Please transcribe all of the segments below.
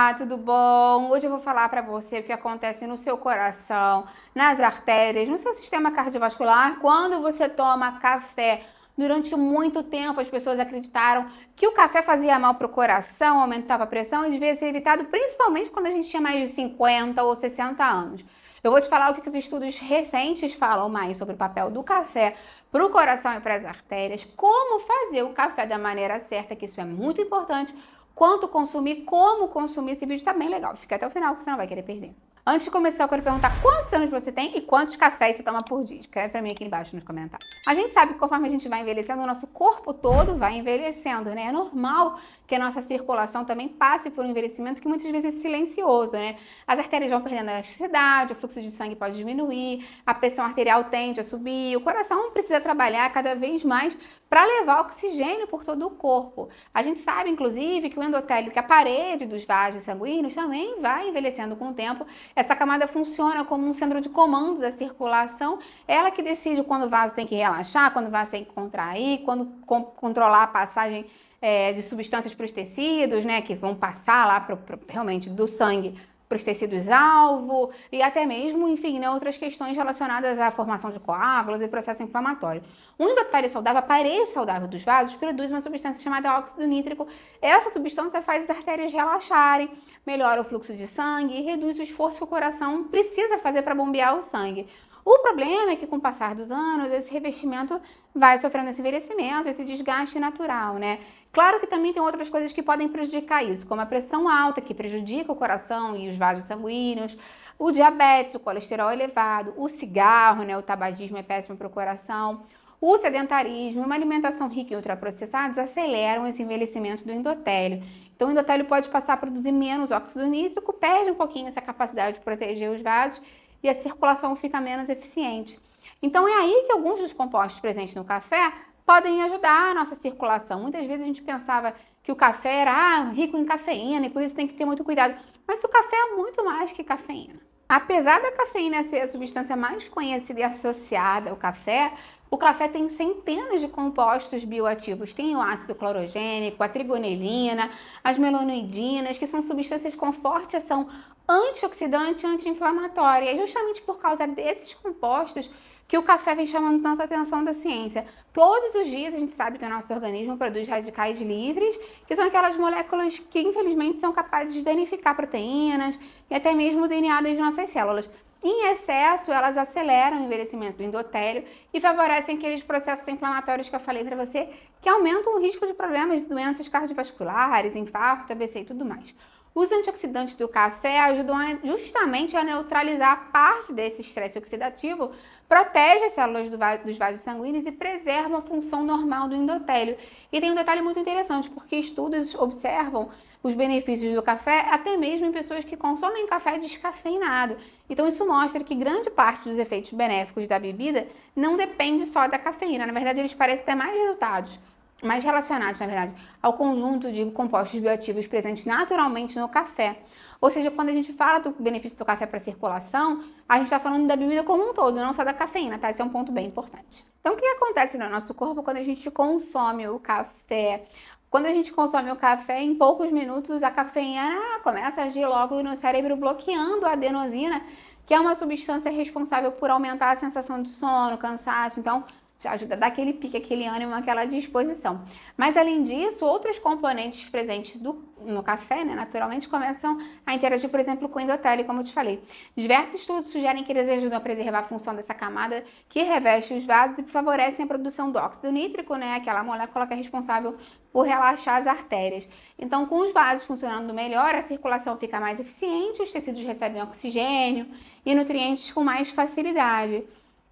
Olá, tudo bom? Hoje eu vou falar para você o que acontece no seu coração, nas artérias, no seu sistema cardiovascular quando você toma café. Durante muito tempo, as pessoas acreditaram que o café fazia mal para o coração, aumentava a pressão e devia ser evitado, principalmente quando a gente tinha mais de 50 ou 60 anos. Eu vou te falar o que os estudos recentes falam mais sobre o papel do café para o coração e para as artérias, como fazer o café da maneira certa, que isso é muito importante, quanto consumir, como consumir. Esse vídeo tá bem legal, fica até o final que você não vai querer perder. Antes de começar, eu quero perguntar quantos anos você tem e quantos cafés você toma por dia. Escreve pra mim aqui embaixo nos comentários. A gente sabe que conforme a gente vai envelhecendo, o nosso corpo todo vai envelhecendo, né? É normal que a nossa circulação também passe por um envelhecimento que muitas vezes é silencioso, né? As artérias vão perdendo elasticidade, o fluxo de sangue pode diminuir, a pressão arterial tende a subir, o coração precisa trabalhar cada vez mais para levar oxigênio por todo o corpo. A gente sabe, inclusive, que o endotélio, que é a parede dos vasos sanguíneos, também vai envelhecendo com o tempo. Essa camada funciona como um centro de comando da circulação, ela que decide quando o vaso tem que relaxar, quando o vaso tem que contrair, quando controlar a passagem de substâncias para os tecidos, né, que vão passar lá realmente do sangue para os tecidos-alvo e até mesmo, enfim, né, outras questões relacionadas à formação de coágulos e processo inflamatório. O endotélio saudável, a parede saudável dos vasos, produz uma substância chamada óxido nítrico. Essa substância faz as artérias relaxarem, melhora o fluxo de sangue e reduz o esforço que o coração precisa fazer para bombear o sangue. O problema é que com o passar dos anos, esse revestimento vai sofrendo esse envelhecimento, esse desgaste natural, né? Claro que também tem outras coisas que podem prejudicar isso, como a pressão alta, que prejudica o coração e os vasos sanguíneos, o diabetes, o colesterol elevado, o cigarro, né? O tabagismo é péssimo para o coração, o sedentarismo, uma alimentação rica em ultraprocessados aceleram esse envelhecimento do endotélio. Então, o endotélio pode passar a produzir menos óxido nítrico, perde um pouquinho essa capacidade de proteger os vasos e a circulação fica menos eficiente. Então é aí que alguns dos compostos presentes no café podem ajudar a nossa circulação. Muitas vezes a gente pensava que o café era rico em cafeína e por isso tem que ter muito cuidado. Mas o café é muito mais que cafeína. Apesar da cafeína ser a substância mais conhecida e associada ao café, o café tem centenas de compostos bioativos. Tem o ácido clorogênico, a trigonelina, as melanoidinas, que são substâncias com forte ação antioxidante e anti-inflamatória. E é justamente por causa desses compostos que o café vem chamando tanta atenção da ciência. Todos os dias a gente sabe que o nosso organismo produz radicais livres, que são aquelas moléculas que infelizmente são capazes de danificar proteínas e até mesmo o DNA das nossas células. Em excesso, elas aceleram o envelhecimento do endotélio e favorecem aqueles processos inflamatórios que eu falei para você, que aumentam o risco de problemas de doenças cardiovasculares, infarto, AVC e tudo mais. Os antioxidantes do café ajudam justamente a neutralizar parte desse estresse oxidativo, protege as células dos vasos sanguíneos e preserva a função normal do endotélio. E tem um detalhe muito interessante, porque estudos observam os benefícios do café até mesmo em pessoas que consomem café descafeinado. Então isso mostra que grande parte dos efeitos benéficos da bebida não depende só da cafeína. Na verdade, eles parecem ter mais relacionados, na verdade, ao conjunto de compostos bioativos presentes naturalmente no café. Ou seja, quando a gente fala do benefício do café para a circulação, a gente está falando da bebida como um todo, não só da cafeína, tá? Esse é um ponto bem importante. Então, o que acontece no nosso corpo quando a gente consome o café? Quando a gente consome o café, em poucos minutos a cafeína começa a agir logo no cérebro, bloqueando a adenosina, que é uma substância responsável por aumentar a sensação de sono, cansaço. Então, já ajuda a dar aquele pique, aquele ânimo, aquela disposição. Mas, além disso, outros componentes presentes no café, né, naturalmente, começam a interagir, por exemplo, com o endotélio, como eu te falei. Diversos estudos sugerem que eles ajudam a preservar a função dessa camada que reveste os vasos e favorecem a produção do óxido nítrico, né, aquela molécula que é responsável por relaxar as artérias. Então, com os vasos funcionando melhor, a circulação fica mais eficiente, os tecidos recebem oxigênio e nutrientes com mais facilidade.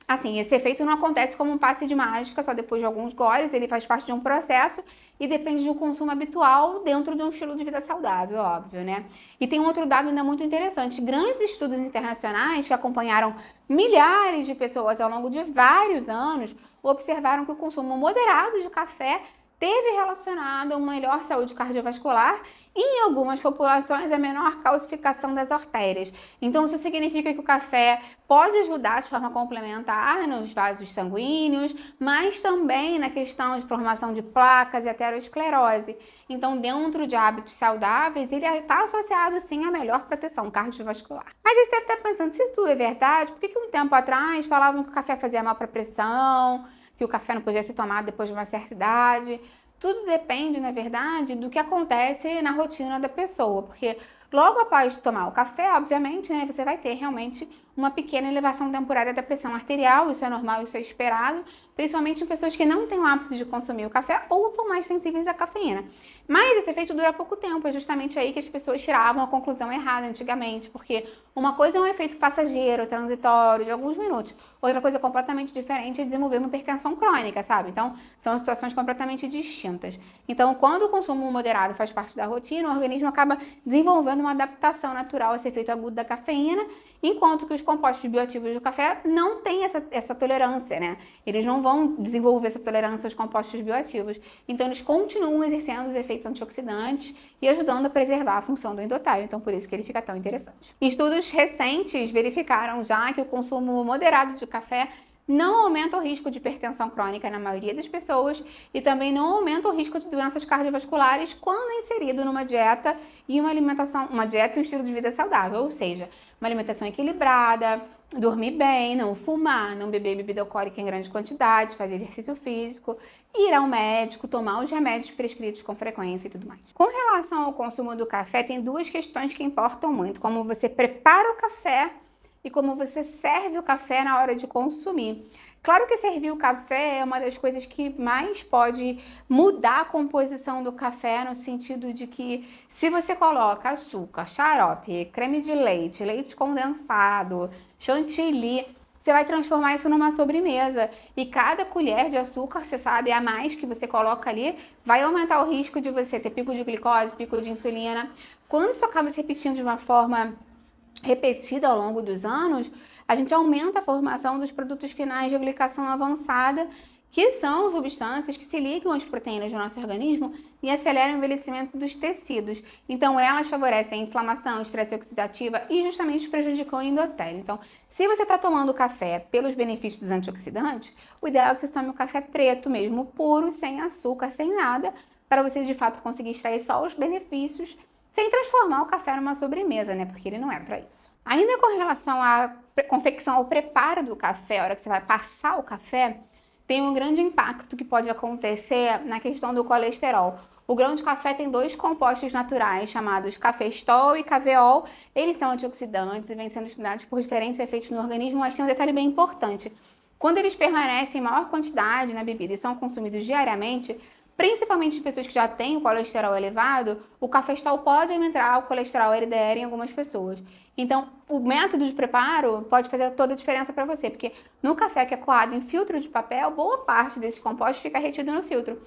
Assim, esse efeito não acontece como um passe de mágica, só depois de alguns goles, ele faz parte de um processo e depende de um consumo habitual dentro de um estilo de vida saudável, óbvio, né? E tem um outro dado ainda muito interessante, grandes estudos internacionais que acompanharam milhares de pessoas ao longo de vários anos, observaram que o consumo moderado de café teve relacionado a uma melhor saúde cardiovascular e, em algumas populações, a menor calcificação das artérias. Então, isso significa que o café pode ajudar de forma complementar nos vasos sanguíneos, mas também na questão de formação de placas e aterosclerose. Então, dentro de hábitos saudáveis, ele está associado, sim, à melhor proteção cardiovascular. Mas você deve estar pensando, se isso tudo é verdade, por que um tempo atrás falavam que o café fazia mal para a pressão, que o café não podia ser tomado depois de uma certa idade? Tudo depende, na verdade, do que acontece na rotina da pessoa, porque logo após tomar o café, obviamente, né, você vai ter realmente uma pequena elevação temporária da pressão arterial, isso é normal, isso é esperado, principalmente em pessoas que não têm o hábito de consumir o café ou estão mais sensíveis à cafeína. Mas esse efeito dura pouco tempo, é justamente aí que as pessoas tiravam a conclusão errada antigamente, porque uma coisa é um efeito passageiro, transitório, de alguns minutos, outra coisa completamente diferente é desenvolver uma hipertensão crônica, sabe? Então, são situações completamente distintas. Então, quando o consumo moderado faz parte da rotina, o organismo acaba desenvolvendo uma adaptação natural a esse efeito agudo da cafeína, enquanto que os compostos bioativos do café não têm essa tolerância, né? Eles não vão desenvolver essa tolerância aos compostos bioativos. Então, eles continuam exercendo os efeitos antioxidantes e ajudando a preservar a função do endotélio. Então, por isso que ele fica tão interessante. Estudos recentes verificaram já que o consumo moderado de café não aumenta o risco de hipertensão crônica na maioria das pessoas e também não aumenta o risco de doenças cardiovasculares quando inserido numa dieta e uma dieta e um estilo de vida saudável, ou seja, uma alimentação equilibrada, dormir bem, não fumar, não beber bebida alcoólica em grande quantidade, fazer exercício físico, ir ao médico, tomar os remédios prescritos com frequência e tudo mais. Com relação ao consumo do café, tem duas questões que importam muito, como você prepara o café e como você serve o café na hora de consumir. Claro que servir o café é uma das coisas que mais pode mudar a composição do café, no sentido de que se você coloca açúcar, xarope, creme de leite, leite condensado, chantilly, você vai transformar isso numa sobremesa. E cada colher de açúcar, você sabe, a mais que você coloca ali, vai aumentar o risco de você ter pico de glicose, pico de insulina. Quando isso acaba se repetindo de uma forma repetida ao longo dos anos, a gente aumenta a formação dos produtos finais de glicação avançada, que são substâncias que se ligam às proteínas do nosso organismo e aceleram o envelhecimento dos tecidos. Então, elas favorecem a inflamação, estresse oxidativo e justamente prejudicam o endotélio. Então, se você está tomando café pelos benefícios dos antioxidantes, o ideal é que você tome o café preto mesmo, puro, sem açúcar, sem nada, para você de fato conseguir extrair só os benefícios sem transformar o café numa sobremesa, né? Porque ele não é para isso. Ainda com relação à confecção, ao preparo do café, a hora que você vai passar o café, tem um grande impacto que pode acontecer na questão do colesterol. O grão de café tem dois compostos naturais chamados cafestol e caveol. Eles são antioxidantes e vêm sendo estudados por diferentes efeitos no organismo, mas tem um detalhe bem importante. Quando eles permanecem em maior quantidade na bebida e são consumidos diariamente, principalmente em pessoas que já têm o colesterol elevado, o cafestol pode aumentar o colesterol LDL em algumas pessoas. Então, o método de preparo pode fazer toda a diferença para você, porque no café que é coado em filtro de papel, boa parte desses compostos fica retido no filtro.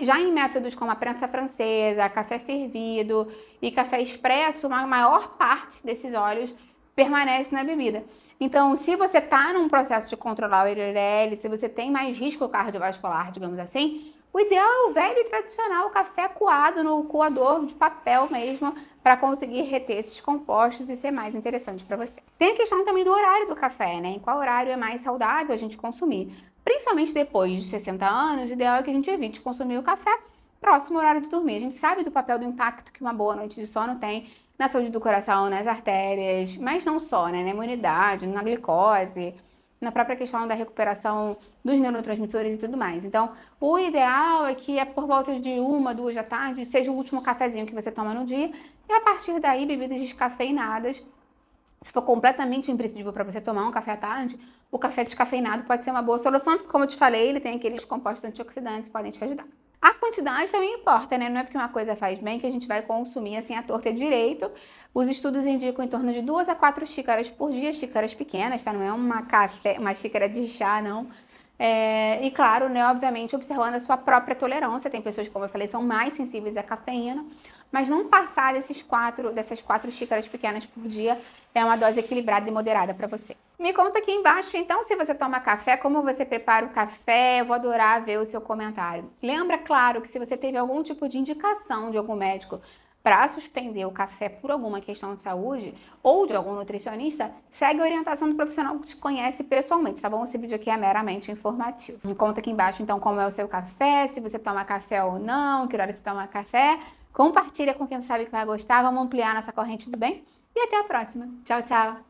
Já em métodos como a prensa francesa, café fervido e café expresso, a maior parte desses óleos permanece na bebida. Então, se você está num processo de controlar o LDL, se você tem mais risco cardiovascular, digamos assim, o ideal é o velho e tradicional café coado no coador de papel mesmo, para conseguir reter esses compostos e ser mais interessante para você. Tem a questão também do horário do café, né? Em qual horário é mais saudável a gente consumir? Principalmente depois de 60 anos, o ideal é que a gente evite consumir o café próximo ao horário de dormir. A gente sabe do papel do impacto que uma boa noite de sono tem na saúde do coração, nas artérias, mas não só, né? Na imunidade, na glicose, na própria questão da recuperação dos neurotransmissores e tudo mais. Então, o ideal é que por volta de 1, 2 da tarde seja o último cafezinho que você toma no dia e a partir daí bebidas descafeinadas. Se for completamente imprescindível para você tomar um café à tarde, o café descafeinado pode ser uma boa solução, porque como eu te falei, ele tem aqueles compostos antioxidantes que podem te ajudar. A quantidade também importa, né? Não é porque uma coisa faz bem que a gente vai consumir assim à torta e direito. Os estudos indicam em torno de 2 a 4 xícaras por dia, xícaras pequenas, tá? Não é uma xícara de chá, não. E claro, né, obviamente, observando a sua própria tolerância. Tem pessoas, como eu falei, são mais sensíveis à cafeína, mas não passar dessas 4 xícaras pequenas por dia é uma dose equilibrada e moderada para você. Me conta aqui embaixo, então, se você toma café, como você prepara o café, eu vou adorar ver o seu comentário. Lembra, claro, que se você teve algum tipo de indicação de algum médico para suspender o café por alguma questão de saúde ou de algum nutricionista, segue a orientação do profissional que te conhece pessoalmente, tá bom? Esse vídeo aqui é meramente informativo. Me conta aqui embaixo, então, como é o seu café, se você toma café ou não, que hora você toma café. Compartilha com quem sabe que vai gostar, vamos ampliar nossa corrente do bem. E até a próxima. Tchau, tchau!